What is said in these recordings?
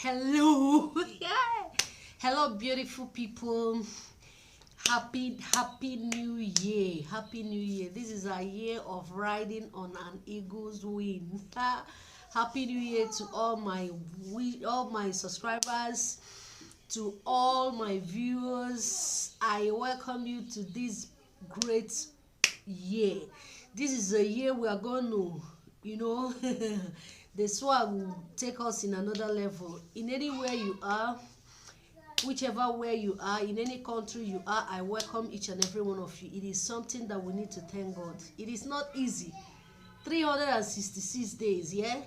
Hello. Yeah. Hello, beautiful people. Happy new year. Happy new year. This is a year of riding on an eagle's wing. Happy new year to all my subscribers, to all my viewers. I welcome you to this great year. This is a year we are going to, the swag will take us in another level. In anywhere you are, whichever where you are, in any country you are, I welcome each and every one of you. It is something that we need to thank God. It is not easy. 366 days, yeah?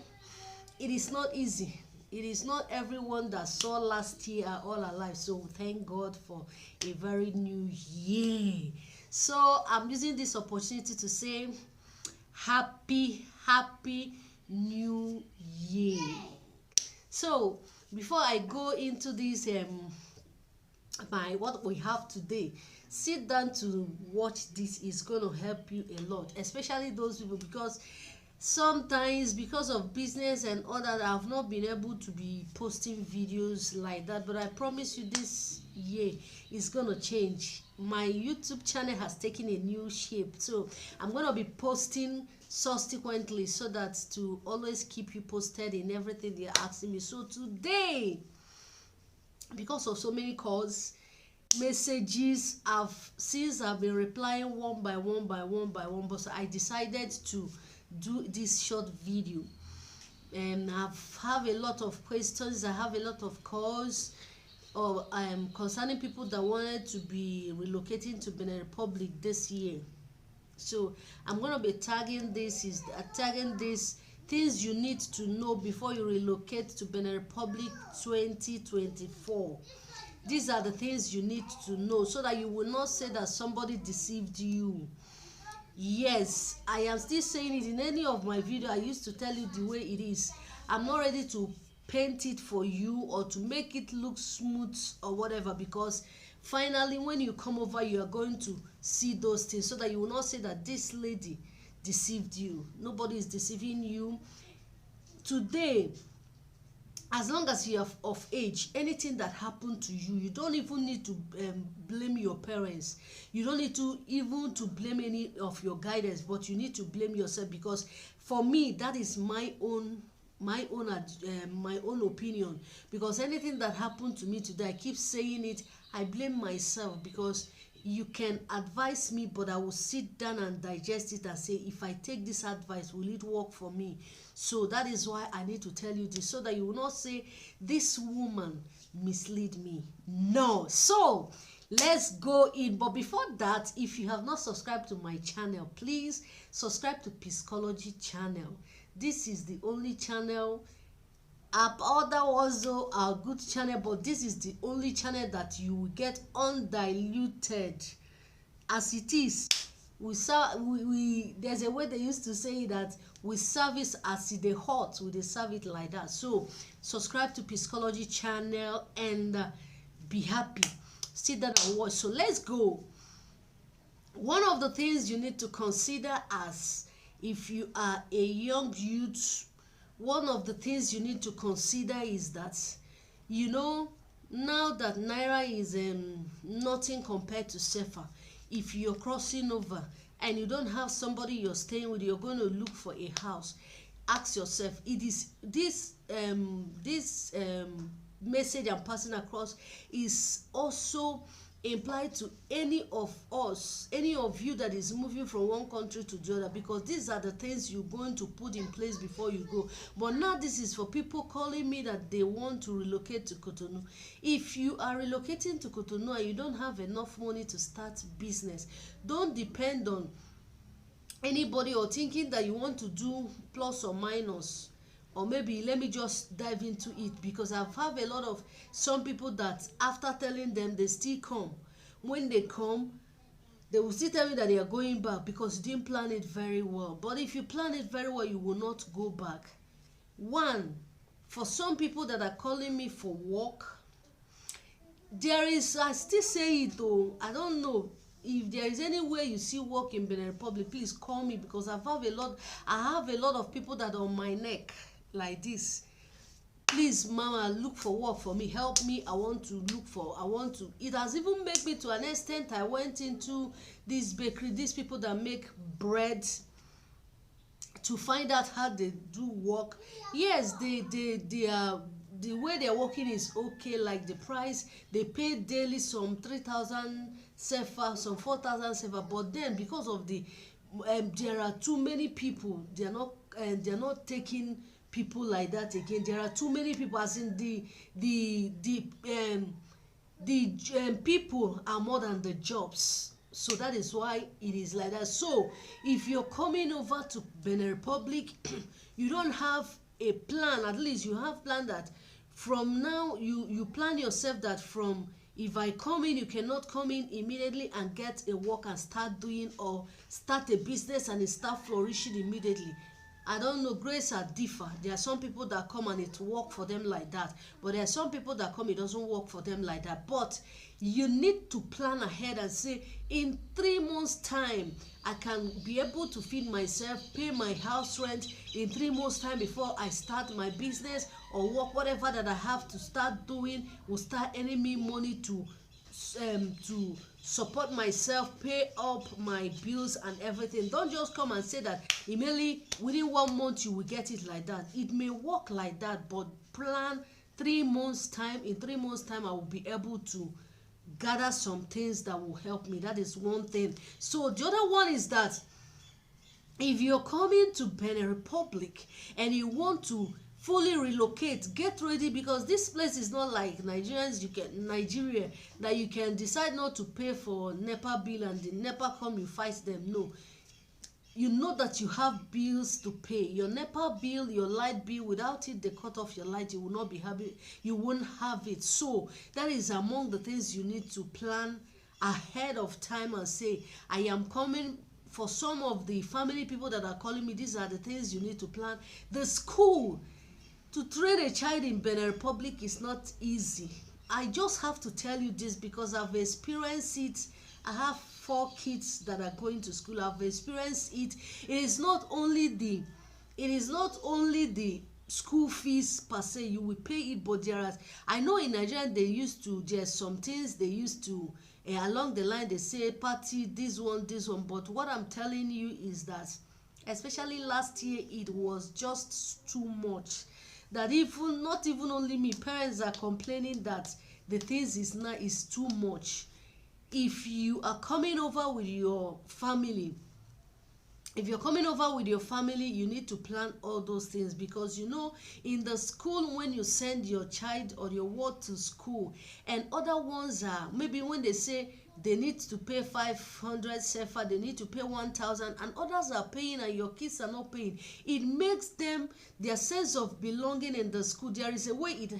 It is not easy. It is not everyone that saw last year are all alive. So thank God for a very new year. So I'm using this opportunity to say happy new year. So before I go into this what we have today, sit down to watch. This is going to help you a lot, especially those people, because sometimes because of business and all that, I've not been able to be posting videos like that, but I promise you this year is gonna change. My YouTube channel has taken a new shape, so I'm gonna be posting subsequently so that to always keep you posted in everything they're asking me. So today, because of so many calls, messages, I've been replying one by one, but so I decided to do this short video. And I've have a lot of questions, I have a lot of calls or concerning people that wanted to be relocating to Benin Republic this year. So I'm gonna be tagging this things you need to know before you relocate to Benin Republic 2024. These are the things you need to know so that you will not say that somebody deceived you. Yes, I am still saying it in any of my video. I used to tell you the way it is. I'm not ready to paint it for you or to make it look smooth or whatever, because finally when you come over you are going to see those things, so that you will not say that this lady deceived you. Nobody is deceiving you. Today, as long as you are of age, anything that happened to you, you don't even need to blame your parents. You don't need to even to blame any of your guidance, but you need to blame yourself, because for me that is my own opinion. Because anything that happened to me today, I keep saying it, I blame myself, because you can advise me, but I will sit down and digest it and say, if I take this advice, will it work for me? So that is why I need to tell you this, so that you will not say this woman mislead me. No. So let's go in. But before that, if you have not subscribed to my channel, please subscribe to Psychology channel. This is the only channel. Other also are good channel, but this is the only channel that you will get undiluted as it is. There's a way they used to say that we service as it dey hot, we dey serve it like that. So subscribe to Psychology channel and be happy. Sit down and watch. So let's go. One of the things you need to consider, as if you are a young youth, one of the things you need to consider is that, now that naira is nothing compared to sefa, if you're crossing over and you don't have somebody you're staying with, you're going to look for a house, ask yourself, it is this message I'm passing across is also implied to any of us, any of you that is moving from one country to the other, because these are the things you're going to put in place before you go. But now this is for people calling me that they want to relocate to Cotonou. If you are relocating to Cotonou and you don't have enough money to start business, don't depend on anybody or thinking that you want to do plus or minus, or maybe let me just dive into it, because I've had a lot of some people that after telling them, they still come. When they come, they will still tell me that they are going back because you didn't plan it very well. But if you plan it very well, you will not go back. One, for some people that are calling me for work, I still say it though, I don't know if there is any way you see work in Benin Republic, please call me, because I have a lot of people that are on my neck like this. Please please mama, look for work for me, help me, I want to. It has even made me, to an extent, I went into this bakery, these people that make bread, to find out how they do work. Yes, they are, the way they're working is okay, like the price they pay daily, some 3,000 sefa, some 4,000 sefa, but then because of the there are too many people, they're not taking people like that again. There are too many people, as in the people are more than the jobs. So that is why it is like that. So if you're coming over to Benin Republic, you don't have a plan. At least you have plan that from now, you plan yourself that from, if I come in, you cannot come in immediately and get a work and start doing, or start a business and it start flourishing immediately. I don't know, grace are differ. There are some people that come and it work for them like that, but there are some people that come, it doesn't work for them like that. But you need to plan ahead and say, in 3 months time, I can be able to feed myself, pay my house rent in 3 months time, before I start my business or work, whatever that I have to start doing will start earning me money to support myself, pay up my bills and everything. Don't just come and say that immediately within 1 month you will get it like that. It may work like that, but plan 3 months time. In 3 months time, I will be able to gather some things that will help me. That is one thing. So the other one is that if you're coming to Benin Republic and you want to fully relocate, get ready, because this place is not like Nigeria that you can decide not to pay for NEPA bill and the NEPA come, you fight them. No, you know that you have bills to pay. Your NEPA bill, your light bill, without it they cut off your light, you will not be happy, you won't have it. So that is among the things you need to plan ahead of time and say, I am coming. For some of the family people that are calling me, these are the things you need to plan. The school, to train a child in Benin Republic is not easy. I just have to tell you this because I've experienced it. I have 4 kids that are going to school. I've experienced it. It is not only the school fees per se, you will pay it, but I know in Nigeria there's some things they used to, along the line they say party this one, but what I'm telling you is that especially last year, it was just too much. That not even only me, parents are complaining that the things is too much. If you are coming over with your family, you need to plan all those things, because in the school, when you send your child or your ward to school, and other ones are, maybe when they say they need to pay 500 sefa, they need to pay 1,000, and others are paying and your kids are not paying, it makes them, their sense of belonging in the school, there is a way it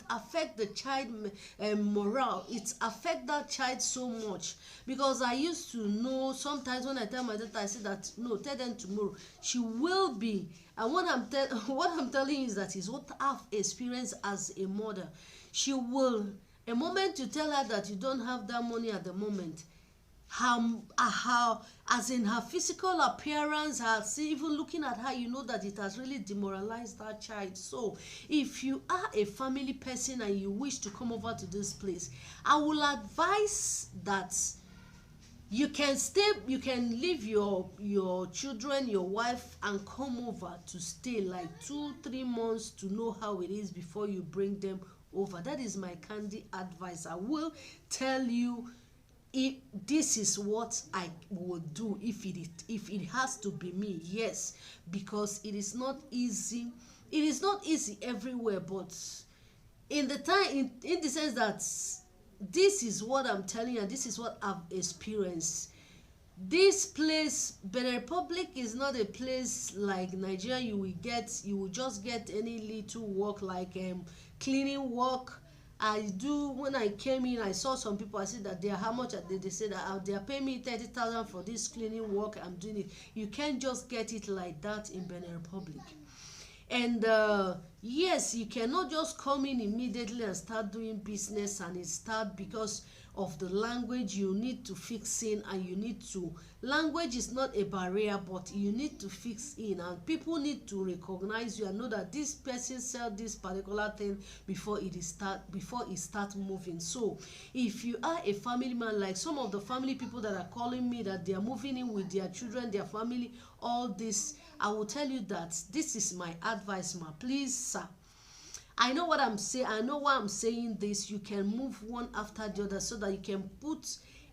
affects the child morale. It affects that child so much, because I used to know sometimes when I tell my daughter, I say that no, tell them tomorrow she will be, and what I'm telling you is that is what I've experienced as a mother. She will, a moment you tell her that you don't have that money at the moment, how as in her physical appearance, even looking at her, you know that it has really demoralized that child. So if you are a family person and you wish to come over to this place, I will advise that you can leave your children, your wife, and come over to stay like 2-3 months to know how it is before you bring them over. That is my candy advice. I will tell you, if this is what I will do if it has to be me. Yes, because it is not easy. It is not easy everywhere, but in the time, in the sense that this is what I'm telling you, and this is what I've experienced. This place, Benin Republic, is not a place like Nigeria. You will just get any little work, like cleaning work. When I came in, I saw some people, I said that how much are they said that they are paying me 30,000 for this cleaning work. I'm doing it. You can't just get it like that in Benin Republic. And yes, you cannot just come in immediately and start doing business, and it start because of the language. You need to fix in, and you need to, language is not a barrier, but you need to fix in, and people need to recognize you and know that this person sell this particular thing before it start moving. So if you are a family man, like some of the family people that are calling me that they are moving in with their children, their family, all this, I will tell you that this is my advice, ma. Please, sir, I know what I'm saying. I know why I'm saying this. You can move one after the other so that you can put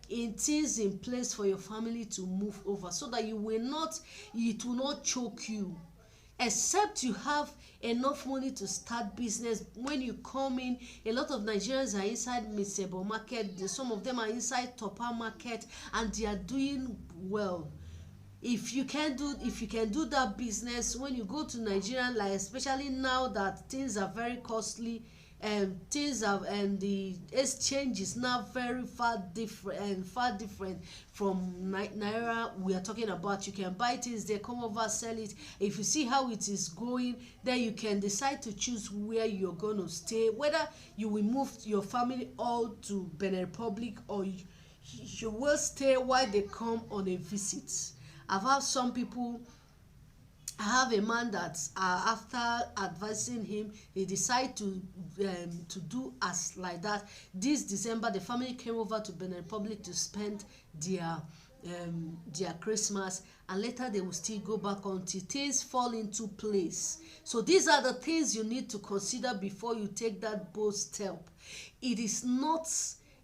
in things in place for your family to move over, so that it will not choke you. Except you have enough money to start business. When you come in, a lot of Nigerians are inside Misebo market. Some of them are inside Topa market, and they are doing well. If you can do that business, when you go to Nigeria, like especially now that things are very costly, and the exchange is now very far different from naira we are talking about. You can buy things there, come over, sell it. If you see how it is going, then you can decide to choose where you're going to stay, whether you will move your family all to Benin Republic, or you will stay while they come on a visit. I've had some people. I have a man that after advising him, he decided to do as like that. This December, the family came over to Benin Republic to spend their Christmas, and later they will still go back until things fall into place. So these are the things you need to consider before you take that bold step. It is not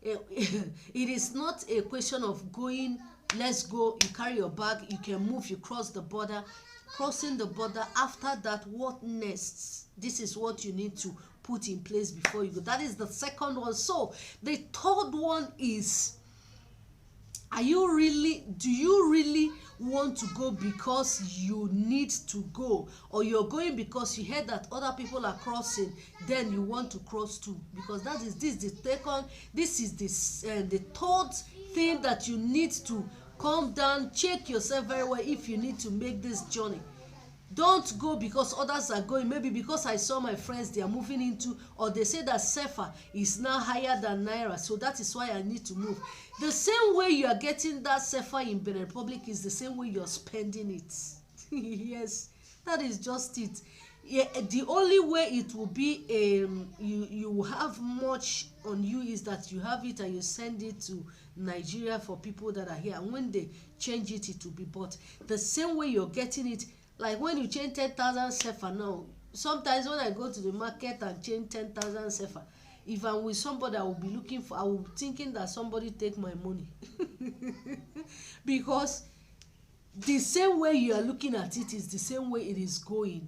a question of going, let's go, you carry your bag, you can move, you cross the border. Crossing the border, after that, what next? This is what you need to put in place before you go. That is the second one. So the third one is, do you really want to go because you need to go, or you're going because you heard that other people are crossing, then you want to cross too? Because the third thing that you need to calm down, check yourself very well if you need to make this journey. Don't go because others are going. Maybe because I saw my friends, they are moving into, or they say that sefa is now higher than naira, so that is why I need to move. The same way you are getting that sefa in Benin Republic is the same way you're spending it. Yes, that is just it. Yeah, the only way it will be you have much on you is that you have it and you send it to Nigeria for people that are here, and when they change it, it will be bought the same way you're getting it. Like when you change 10,000 sefa now, sometimes when I go to the market and change 10,000 sefa, if I'm with somebody, I will be thinking that somebody take my money. Because the same way you are looking at it is the same way it is going.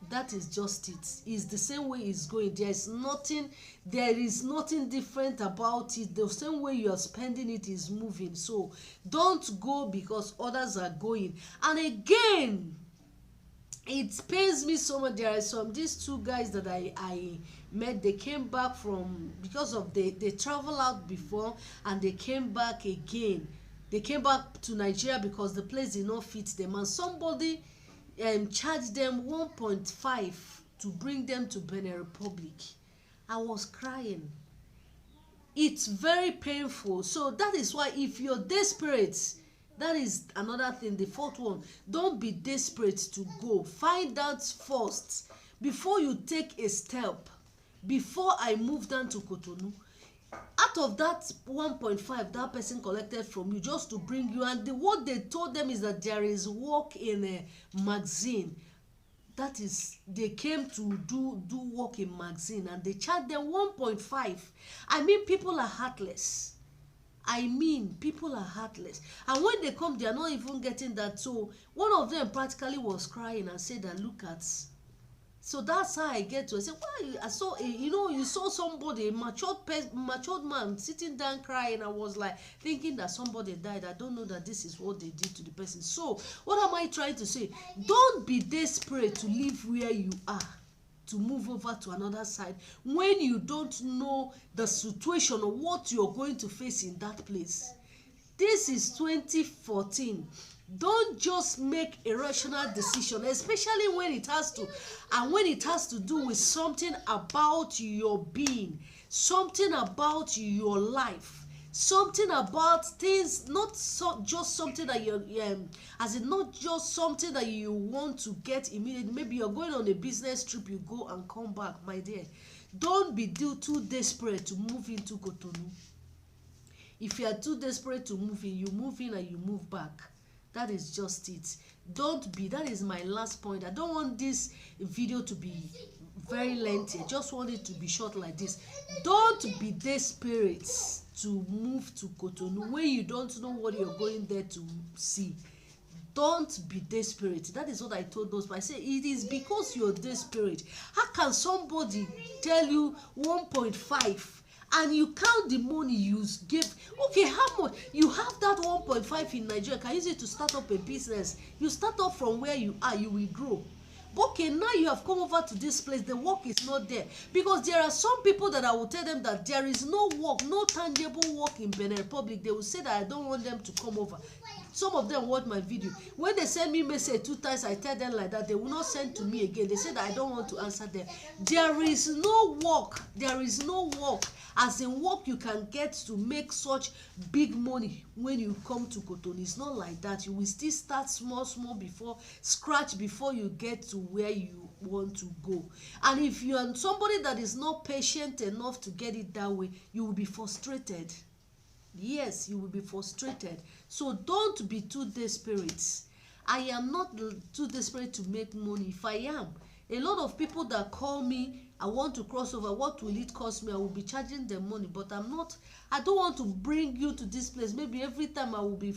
That is just it. It's the same way it's going. There is nothing different about it. The same way you are spending it is moving. So don't go because others are going. And again, it pains me so much. There are these two guys that I met. They came back because of they travel out before, and they came back again. They came back to Nigeria because the place did not fit them, and somebody charged them 1.5 to bring them to Benin Republic. I was crying. It's very painful. So that is why, if you're desperate, that is another thing. The fourth one, don't be desperate to go. Find out first before you take a step. Before I moved down to Cotonou, out of that 1.5 that person collected from you just to bring you, and what they told them is that there is work in a magazine. That is, they came to do work in magazine, and they charged them 1.5. I mean, people are heartless. And when they come, they are not even getting that. So one of them practically was crying and said that, look at. So that's how I get to. I said, why? I saw, you saw somebody, a matured man sitting down crying. I was like thinking that somebody died. I don't know that this is what they did to the person. So what am I trying to say? Don't be desperate to live where you are, to move over to another side when you don't know the situation or what you're going to face in that place. This is 2014. Don't just make a rational decision, especially when it has to do with something about your being, something about your life, something about things, not just something that you're as in not just something that you want to get immediately. Maybe you're going on a business trip, you go and come back. My dear, don't be too desperate to move into Cotonou. If you are too desperate to move in, you move in and you move back. That is just it. Don't be. That is my last point. I don't want this video to be very lengthy. I just want it to be short like this. Don't be desperate to move to Cotonou when you don't know what you're going there to see. Don't be desperate. That is what I told those. But I say it is because you're desperate. How can somebody tell you 1.5 and you count the money you give? Okay, how much you have that 1.5 in Nigeria? Can you use it to start up a business? You start off from where you are, you will grow. But okay, now you have come over to this place, the work is not there. Because there are some people that I will tell them that there is no work, no tangible work in Benin Republic. They will say that I don't want them to come over. Some of them watch my video. When they send me message 2 times, I tell them like that. They will not send to me again. They say that I don't want to answer them. There is no work. There is no work. As in work you can get to make such big money when you come to Cotonou. It's not like that. You will still start small before scratch before you get to where you want to go. And if you are somebody that is not patient enough to get it that way, you will be frustrated. Yes, you will be frustrated. So don't be too desperate. I am not too desperate to make money. If I am, a lot of people that call me, I want to cross over, what will it cost me? I will be charging them money, but I don't want to bring you to this place. Maybe every time I'll be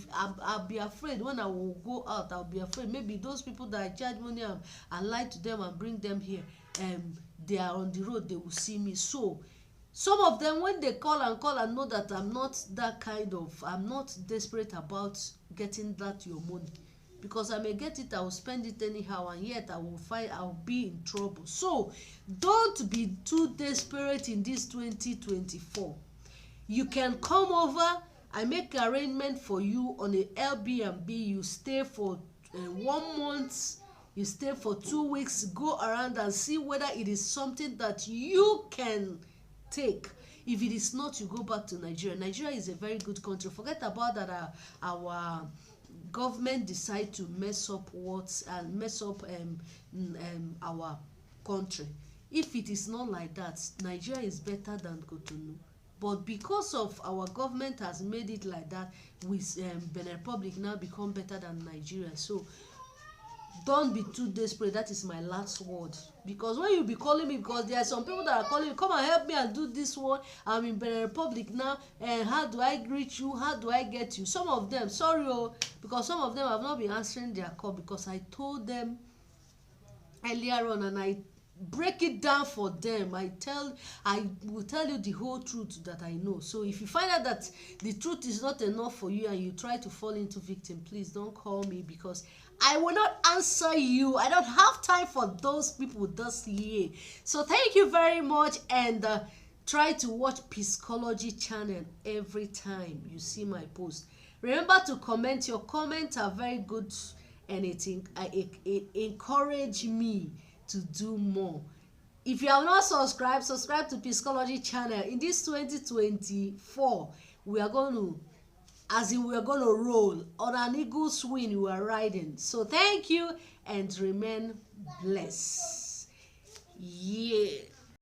afraid. When I will go out, I'll be afraid. Maybe those people that I charge money and lie to them and bring them here, they are on the road, they will see me. So some of them, when they call and know that I'm not desperate about getting that your money, because I may get it, I will spend it anyhow, and yet I'll be in trouble. So don't be too desperate in this 2024. You can come over. I make arrangement for you on a Airbnb. You stay for 1 month. You stay for 2 weeks. Go around and see whether it is something that you can take. If it is not, you go back to Nigeria. Nigeria is a very good country. Forget about that. Our government decide to mess up our country. If it is not like that, Nigeria is better than Cotonou. But because of our government has made it like that, with Benin Republic now become better than Nigeria. So don't be too desperate. That is my last word. Because when you be calling me, because there are some people that are calling me, come and help me and do this one. I'm in Benin Republic now, and how do I greet you? How do I get you? Some of them, sorry, because some of them have not been answering their call, because I told them earlier on, and I break it down for them. I will tell you the whole truth that I know. So if you find out that the truth is not enough for you and you try to fall into victim, please don't call me, because I will not answer you. I don't have time for those people this year. So thank you very much, and try to watch Psychology channel every time you see my post. Remember to comment. Your comments are very good, and it encourage me to do more. If you have not subscribed to Psychology channel. In this 2024, we are going to roll on an eagle's wing. We are riding. So thank you, and remain blessed. Yeah.